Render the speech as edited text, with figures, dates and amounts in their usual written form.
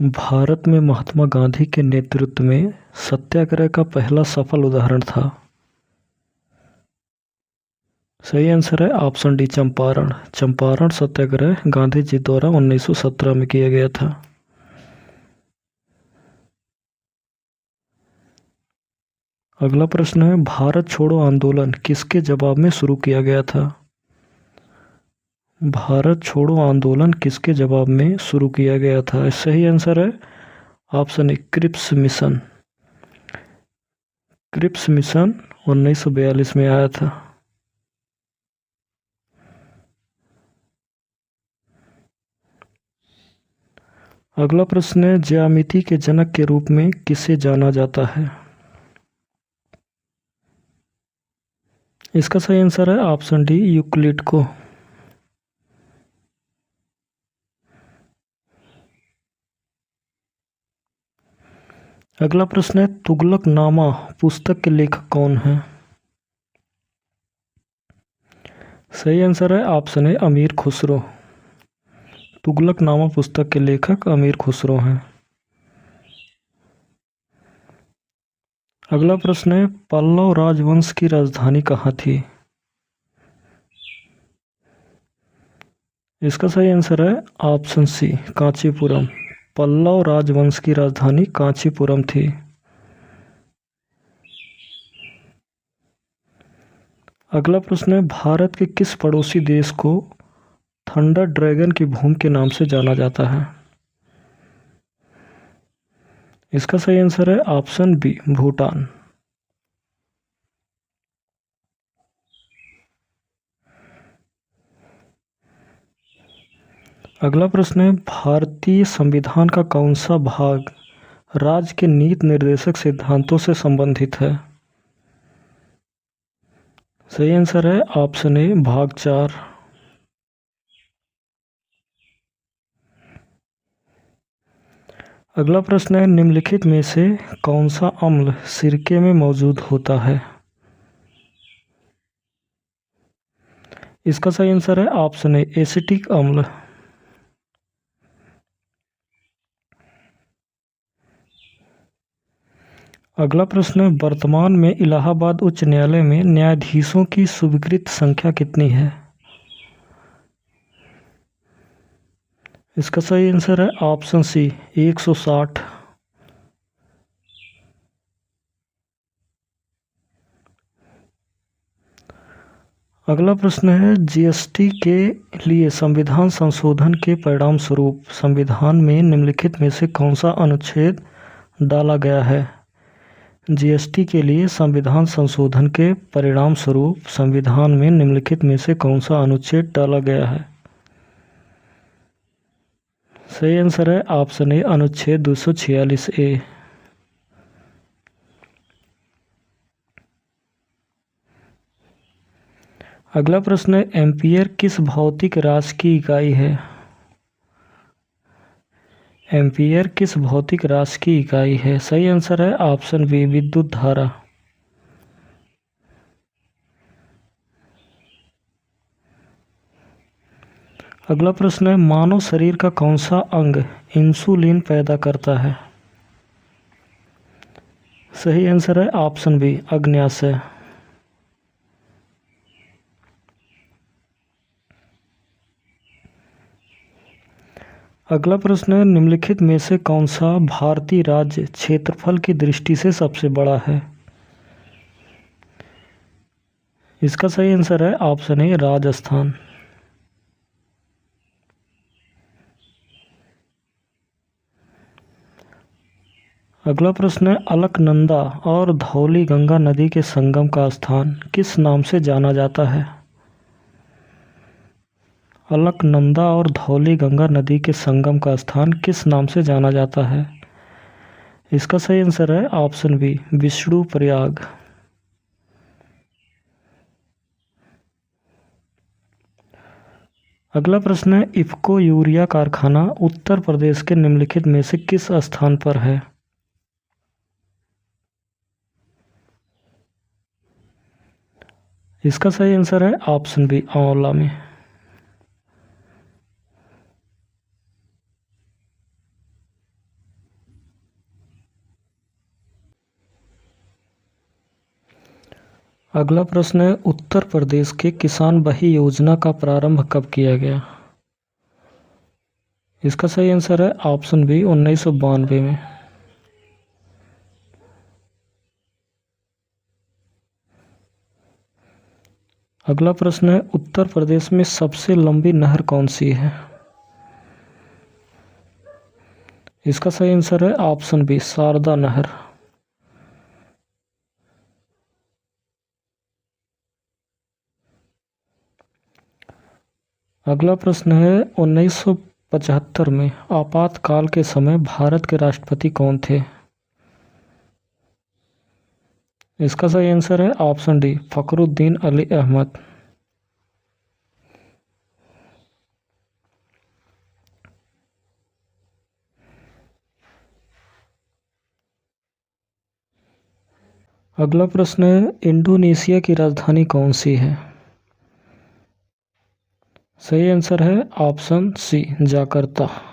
भारत में महात्मा गांधी के नेतृत्व में सत्याग्रह का पहला सफल उदाहरण था। सही आंसर है ऑप्शन डी, चंपारण। चंपारण सत्याग्रह गांधी जी द्वारा 1917 में किया गया था। अगला प्रश्न है, भारत छोड़ो आंदोलन किसके जवाब में शुरू किया गया था? भारत छोड़ो आंदोलन किसके जवाब में शुरू किया गया था? सही आंसर है option A, Cripps mission. Cripps mission 1942 में आया था। अगला प्रश्न है, ज्यामिति के जनक के रूप में किसे जाना जाता है? इसका सही आंसर है ऑप्शन डी, यूक्लिड को। अगला प्रश्न है, तुगलकनामा पुस्तक के लेखक कौन हैं? सही आंसर है ऑप्शन ए, अमीर खुसरो। तुगलकनामा पुस्तक के लेखक अमीर खुसरो हैं। अगला प्रश्न है, पल्लव राजवंश की राजधानी कहाँ थी? इसका सही आंसर है ऑप्शन सी, कांचीपुरम। पल्लव राजवंश की राजधानी कांचीपुरम थी। अगला प्रश्न है, भारत के किस पड़ोसी देश को थंडर ड्रैगन की भूमि के नाम से जाना जाता है? इसका सही आंसर है ऑप्शन बी, भूटान। अगला प्रश्न है, भारतीय संविधान का कौन सा भाग राज्य के नीति निर्देशक सिद्धांतों से संबंधित है? सही आंसर है ऑप्शन ए, भाग 4। अगला प्रश्न है, निम्नलिखित में से कौन सा अम्ल सिरके में मौजूद होता है? इसका सही आंसर है ऑप्शन ए, एसिटिक अम्ल। अगला प्रश्न है, वर्तमान में इलाहाबाद उच्च न्यायालय में न्यायाधीशों की स्वीकृत संख्या कितनी है? इसका सही आंसर है ऑप्शन सी, 160। अगला प्रश्न है, जीएसटी के लिए संविधान संशोधन के परिणाम स्वरूप संविधान में निम्नलिखित में से कौन सा अनुच्छेद डाला गया है? जीएसटी के लिए संविधान संशोधन के परिणाम स्वरूप संविधान में निम्नलिखित में से कौन सा अनुच्छेद डाला गया है? सही आंसर है ऑप्शन ए, अनुच्छेद 246 ए। अगला प्रश्न है, एम्पीयर किस भौतिक राशि की इकाई है? एम्पीयर किस भौतिक राशि की इकाई है? सही आंसर है ऑप्शन बी, विद्युत धारा। अगला प्रश्न है, मानव शरीर का कौन सा अंग इंसुलिन पैदा करता है? सही आंसर है ऑप्शन बी, अग्न्याशय। अगला प्रश्न है, निम्नलिखित में से कौन सा भारतीय राज्य क्षेत्रफल की दृष्टि से सबसे बड़ा है? इसका सही आंसर है ऑप्शन ए, राजस्थान। अगला प्रश्न है, अलकनंदा और धौली गंगा नदी के संगम का स्थान किस नाम से जाना जाता है? अलकनंदा और धौली गंगा नदी के संगम का स्थान किस नाम से जाना जाता है? इसका सही आंसर है ऑप्शन बी, विष्णु प्रयाग। अगला प्रश्न है, इफ्को यूरिया कारखाना उत्तर प्रदेश के निम्नलिखित में से किस स्थान पर है? इसका सही आंसर है ऑप्शन बी, आंवला में। अगला प्रश्न है, उत्तर प्रदेश के किसान बही योजना का प्रारंभ कब किया गया? इसका सही आंसर है ऑप्शन बी 1992 में। अगला प्रश्न है, उत्तर प्रदेश में सबसे लंबी नहर कौन सी है? इसका सही आंसर है ऑप्शन बी शारदा नहर। अगला प्रश्न है, 1975 में आपातकाल के समय भारत के राष्ट्रपति कौन थे? इसका सही आंसर है ऑप्शन डी फखरुद्दीन अली अहमद। अगला प्रश्न है, इंडोनेशिया की राजधानी कौन सी है? सही आंसर है ऑप्शन सी जकार्ता।